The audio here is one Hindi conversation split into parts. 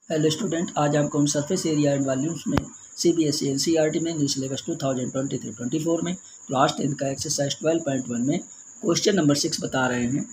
हेलो स्टूडेंट, आज आपको हम सरफेस एरिया एंड वॉल्यूम्स में सीबीएसई एनसीईआरटी में न्यू सिलेबस 2023-24 में क्लास 10 का एक्सरसाइज 12.1 में क्वेश्चन नंबर 6 बता रहे हैं।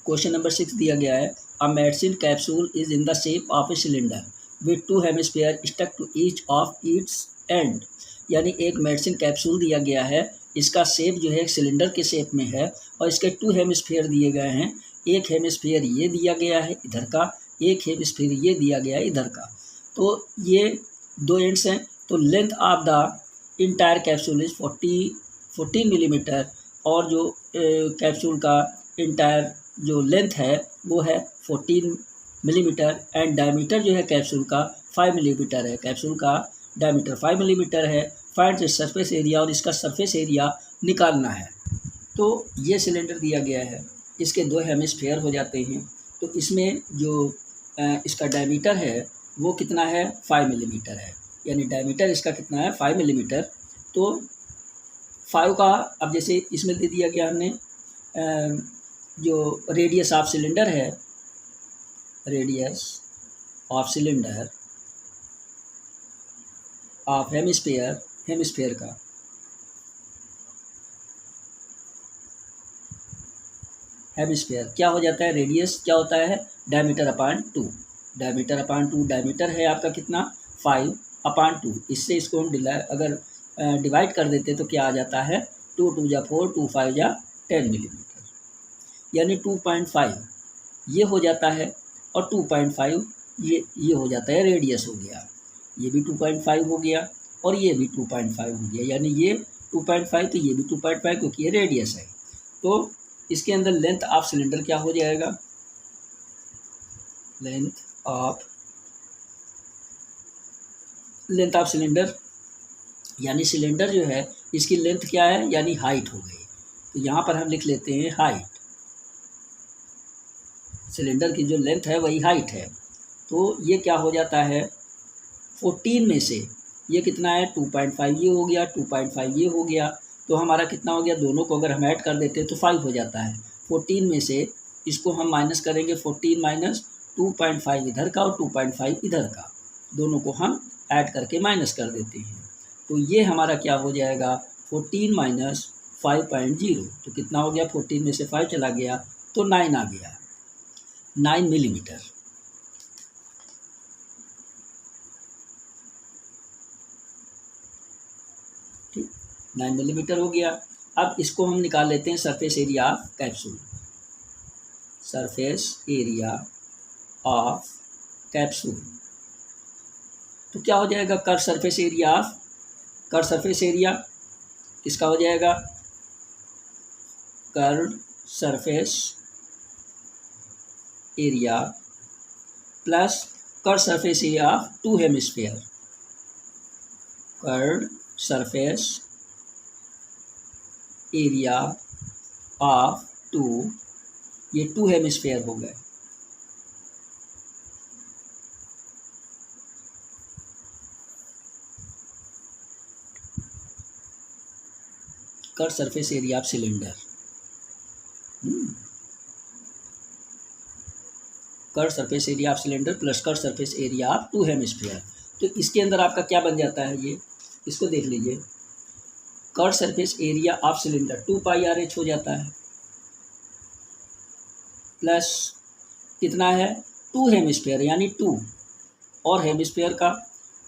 क्वेश्चन नंबर 6 दिया गया है, a medicine capsule is in the shape of a cylinder with two hemisphere stuck to each of its end. यानी एक मेडिसिन कैप्सूल दिया गया है, इसका शेप जो है सिलेंडर के शेप में है और इसके टू हेमिस्फीयर दिए गए हैं। एक हेमिस्फीयर ये दिया गया है इधर का, एक हेमिस्फीयर ये दिया गया है इधर का। तो ये दो एंड्स हैं। तो length of the entire capsule is 14 millimetre और जो कैप्सूल का इंटायर जो लेंथ है वो है 14 मिलीमीटर एंड डायमीटर जो है कैप्सूल का 5 मिलीमीटर है। कैप्सूल का डायमीटर 5 मिलीमीटर है। फाइंड द सरफेस एरिया, और इसका सरफेस एरिया निकालना है। तो ये सिलेंडर दिया गया है, इसके दो हेमिस्फीयर हो जाते हैं। तो इसमें जो इसका डायमीटर है वो कितना है, 5 मिलीमीटर है। यानी डायमीटर इसका कितना है, 5 मिलीमीटर। तो 5 का अब जैसे इसमें दे दिया गया हमने जो रेडियस ऑफ सिलेंडर है, radius of cylinder of hemisphere का हेमिस्फीयर क्या हो जाता है, रेडियस क्या होता है, डायमीटर अपान 2। डायमीटर अपान 2, डायमीटर है आपका कितना, 5 अपान 2। इससे इसको हम अगर डिवाइड कर देते तो क्या आ जाता है, 2 2 जा 4, 2 5 जा 10 मिलीमीटर, यानी 2.5 ये हो जाता है। और 2.5 ये हो जाता है, रेडियस हो गया। ये भी 2.5 हो गया और ये भी 2.5 हो गया, यानी ये 2.5 तो ये भी 2.5, क्योंकि ये रेडियस है। तो इसके अंदर लेंथ ऑफ सिलेंडर क्या हो जाएगा, लेंथ ऑफ सिलेंडर यानी सिलेंडर जो है इसकी लेंथ क्या है, यानी हाइट हो गई। तो यहाँ पर हम लिख लेते हैं हाइट। सिलेंडर की जो लेंथ है वही हाइट है। तो ये क्या हो जाता है, 14 में से ये कितना है, 2.5 ये हो गया, 2.5 ये हो गया। तो हमारा कितना हो गया, दोनों को अगर हम ऐड कर देते हैं तो 5 हो जाता है। 14 में से इसको हम माइनस करेंगे, 14 माइनस 2.5 इधर का और 2.5 इधर का, दोनों को हम ऐड करके माइनस कर देते हैं। तो ये हमारा क्या हो जाएगा, 14 माइनस 5.0। तो कितना हो गया, 14 में से 5 चला गया तो 9 आ गया, 9 मिलीमीटर। 9 मिलीमीटर हो गया। अब इसको हम निकाल लेते हैं surface area of capsule. Surface area of capsule तो क्या हो जाएगा, कर्व सरफेस एरिया किसका हो जाएगा, curve surface area plus curve surface area of two hemisphere. Curve surface area of two, ये टू हेमिस्फीयर हो गए। Curve surface area of cylinder, curve surface area of cylinder plus curve surface area of two hemisphere. तो इसके अंदर आपका क्या बन जाता है, ये इसको देख लीजिए, curve surface area of cylinder 2πRH हो जाता है, प्लस कितना है, 2 हेमिस्फीयर यानी 2, और हेमिस्फीयर का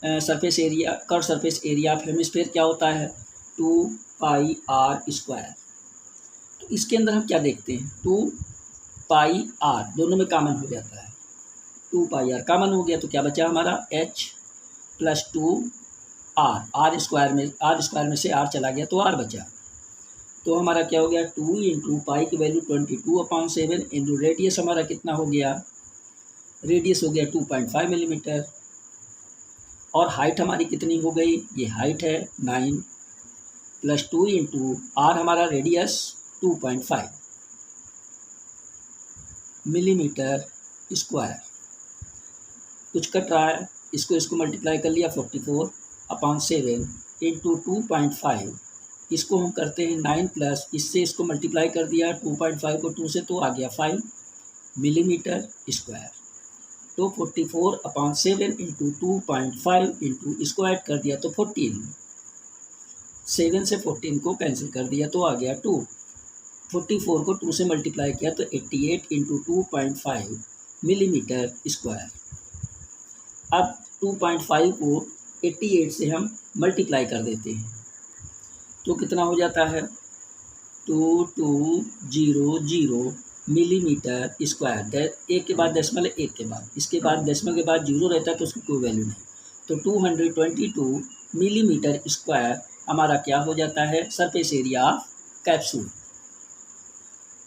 surface area, curve surface area of hemisphere क्या होता है, 2πr²। तो इसके अंदर हम क्या देखते हैं, 2πr दोनों में कॉमन हो जाता है, 2πr कॉमन हो गया तो क्या बचा हमारा, h प्लस 2r, r² में से r चला गया तो r बचा। तो हमारा क्या हो गया, 2 इंटू पाई की वैल्यू 22/7 इंटू रेडियस हमारा कितना हो गया, रेडियस हो गया 2.5 मिलीमीटर, और हाइट हमारी कितनी हो गई, ये हाइट है 9 प्लस 2 इंटू आर हमारा रेडियस 2.5 मिलीमीटर स्क्वायर। कुछ कट रहा है, इसको मल्टीप्लाई कर लिया, 44/7 इंटू 2.5, इसको हम करते हैं 9 प्लस इससे इसको मल्टीप्लाई कर दिया, 2.5 को 2 से तो आ गया 5 मिलीमीटर स्क्वायर। तो 44/7 इंटू 2.5 इंटू इसको ऐड कर दिया तो 14, 7 से 14 को कैंसिल कर दिया तो आ गया 2, 44 को 2 से मल्टीप्लाई किया तो 88 इंटू 2.5 मिलीमीटर स्क्वायर। अब 2.5 को 88 से हम मल्टीप्लाई कर देते हैं तो कितना हो जाता है 2200 मिलीमीटर स्क्वायर। एक के बाद डेसिमल है, एक के बाद, इसके बाद डेसिमल के बाद जीरो रहता है तो उसकी कोई वैल्यू नहीं, तो 222 मिलीमीटर स्क्वायर हमारा क्या हो जाता है सरफेस एरिया ऑफ कैप्सूल।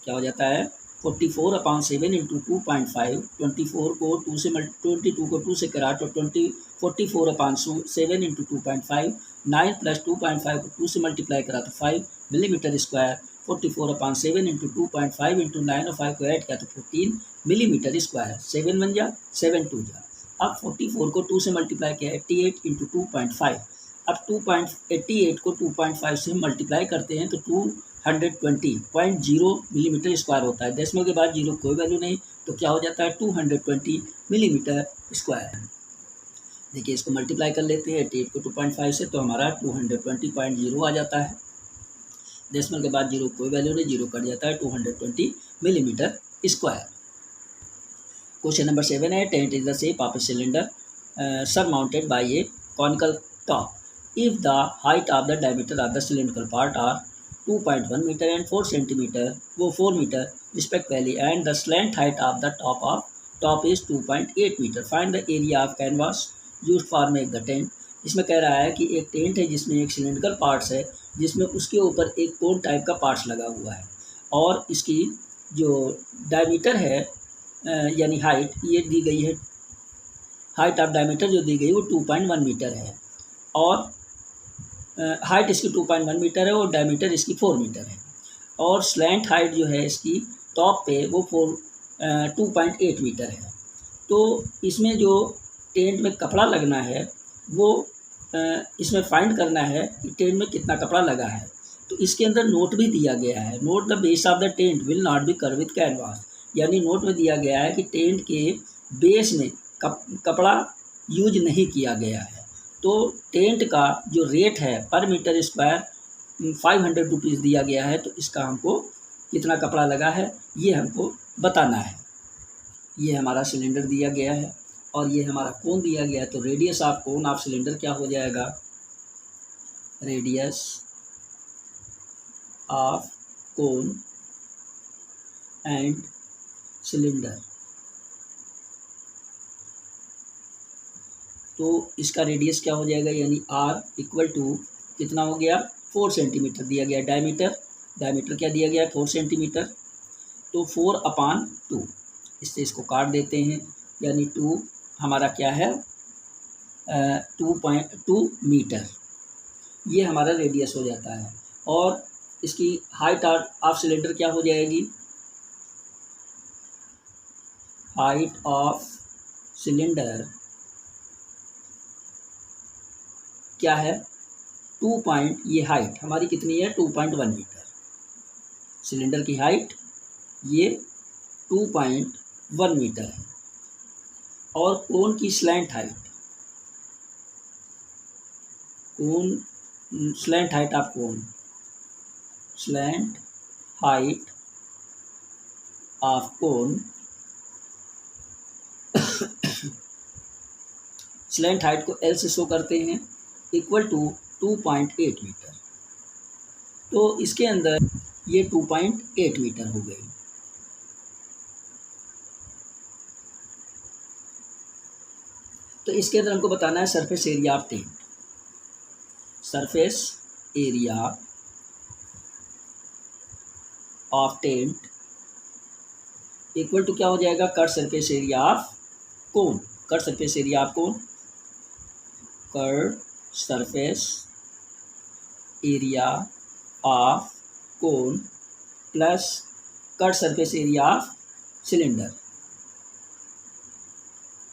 क्या हो जाता है 44/7 इंटू 2.5, 24 को 2 से 22 को 2 से करा तो 44/7 इंटू 2.5, 9 प्लस 2.5 को 2 से मल्टीप्लाई करा तो 5 मिलीमीटर स्क्वायर। 44/7 इंटू 2.5 इंटू 9 और 5 को ऐड किया तो 14 मिलीमीटर स्क्वायर। 7 बन जा, 7 2 जा। अब 44 को 2 से मल्टीप्लाई किया 88 इंटू 2.5। अब 2.88 को 2.5 से मल्टीप्लाई करते हैं तो 220.0 मिलीमीटर स्क्वायर होता है। डेसिमल के बाद जीरो कोई वैल्यू नहीं तो क्या हो जाता है 220 मिलीमीटर स्क्वायर। देखिए इसको मल्टीप्लाई कर लेते हैं 88 को 2.5 से तो हमारा 220.0 आ जाता है। डेसिमल के बाद जीरो कोई वैल्यू नहीं, जीरो कट जाता है 220 मिलीमीटर स्क्वायर। क्वेश्चन नंबर 7 है tent is the shape of a cylinder surmounted by a conical top. If the height of the diameter of the cylindrical part are 2.1 meter and 4 centimeter, वो 4 meter respectively, and the slant height of the top is 2.8 meter. Find the area of canvas used for make the tent. इसमें कह रहा है कि एक टेंट है जिसमें एक सिलेंड्रिकल पार्ट्स है जिसमें उसके ऊपर एक कोन टाइप का पार्ट्स लगा हुआ है और इसकी जो डायमीटर है यानी हाइट ये दी गई है, हाइट ऑफ डायमीटर जो दी गई वो 2.1 मीटर है और हाइट इसकी 2.1 मीटर है और डायमीटर इसकी 4 मीटर है और स्लैंट हाइट जो है इसकी टॉप पे वो 2.8 मीटर है। तो इसमें जो टेंट में कपड़ा लगना है वो इसमें फाइंड करना है कि टेंट में कितना कपड़ा लगा है। तो इसके अंदर नोट भी दिया गया है, note the base of the tent will not be cover with canvas, यानी नोट में दिया गया है कि टेंट के बेस में कपड़ा यूज नहीं किया गया है। तो टेंट का जो रेट है पर मीटर स्क्वायर 500 रुपीज़ दिया गया है, तो इसका हमको कितना कपड़ा लगा है ये हमको बताना है। ये हमारा सिलेंडर दिया गया है और ये हमारा कोन दिया गया है, तो radius of cone of cylinder क्या हो जाएगा, radius of cone and cylinder. तो इसका रेडियस क्या हो जाएगा यानी r इक्वल टू कितना हो गया 4 सेंटीमीटर दिया गया। डायमीटर क्या दिया गया 4 सेंटीमीटर, तो 4/2 इससे इसको काट देते हैं यानी 2 हमारा क्या है 2.2 मीटर, ये हमारा रेडियस हो जाता है। और इसकी हाइट ऑफ सिलेंडर क्या हो जाएगी, हाइट ऑफ सिलेंडर क्या है 2 ये हाइट हमारी कितनी है 2.1 मीटर, सिलेंडर की हाइट ये 2.1 मीटर है। और कोन की slant height, cone slant height of cone, slant height of cone slant height को L से शो करते हैं इक्वल टू 2.8 मीटर। तो इसके अंदर ये 2.8 मीटर हो गई। तो इसके अंदर हमको बताना है surface area of tent. Surface area of tent equal to क्या हो जाएगा cut surface area of cone, cut surface area of cone, curve surface area of cone plus cut surface area of cylinder,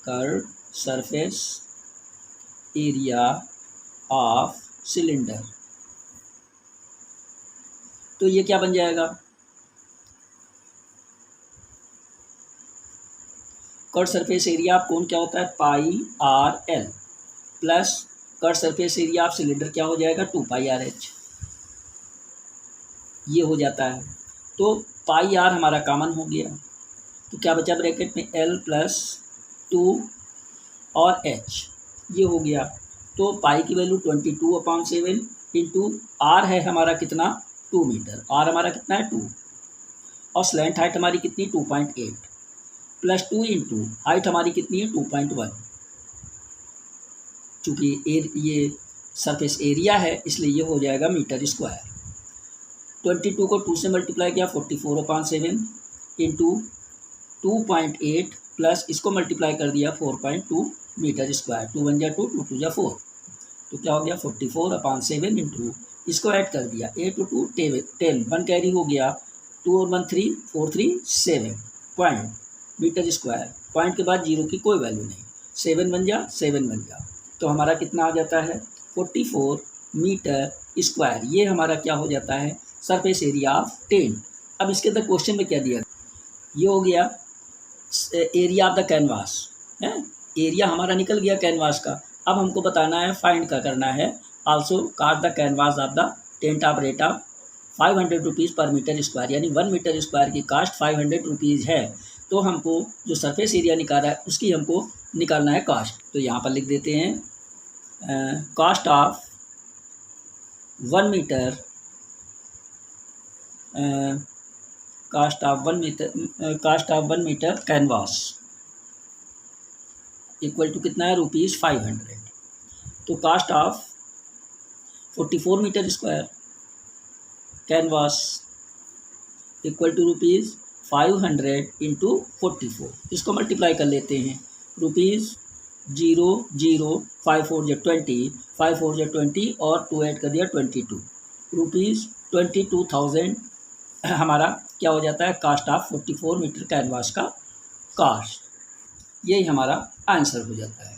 curve surface area of cylinder. तो ये क्या बन जाएगा, cut surface area of cone क्या होता है, pi R L, plus cut surface area of cylinder क्या हो जाएगा, 2 पाई आर एच, ये हो जाता है। तो पाई आर हमारा कॉमन हो गया, तो क्या बचा ब्रैकेट में, एल प्लस 2 और एच, ये हो गया। तो पाई की वैल्यू 22/7 इंटू आर है हमारा कितना, 2 मीटर, आर हमारा कितना है 2, और स्लैंट हाइट हमारी कितनी 2.8 प्लस 2 इंटू हाइट हमारी कितनी है 2.1, चूँकि ये सरफेस एरिया है इसलिए ये हो जाएगा मीटर स्क्वायर। 22 को 2 से मल्टीप्लाई किया 44/7 इंटू 2.8 प्लस इसको मल्टीप्लाई कर दिया 4.2 मीटर स्क्वायर, 2 1 जा 2, 2 2 जा 4, तो क्या हो गया 44/7 इंटू इसको ऐड कर दिया 8 2 10, 1 कैरी हो गया, 2 और 1 3, 4 3 7 पॉइंट मीटर स्क्वायर, पॉइंट के बाद जीरो की कोई वैल्यू नहीं, 7 1 जा 7 1 जा, तो हमारा कितना आ जाता है 44 मीटर स्क्वायर। ये हमारा क्या हो जाता है, सरफेस एरिया ऑफ टेंट। अब इसके अंदर क्वेश्चन में क्या दिया, ये हो गया एरिया ऑफ द कैनवास है, एरिया हमारा निकल गया कैनवास का। अब हमको बताना है, फाइंड का करना है, आल्सो काट the canvas of the tent of rate of 500 rupees पर मीटर स्क्वायर, यानी 1 मीटर स्क्वायर की कास्ट 500 रुपीज़ है। तो हमको जो सरफेस एरिया निकाला है उसकी हमको निकालना है कास्ट। तो यहाँ पर लिख देते हैं cost of 1 metre, cost of 1 metre canvas equal to कितना है, ₹500। तो cost of 44 metre square canvas equal to ₹500 into 44, इसको मल्टीप्लाई कर लेते हैं, ₹0 5 4 जा 20, 5 4 जा 20 और 2 ऐड कर दिया 22, ₹22,000 हमारा क्या हो जाता है, कास्ट ऑफ 44 मीटर कैनवास का कास्ट। यही हमारा आंसर हो जाता है।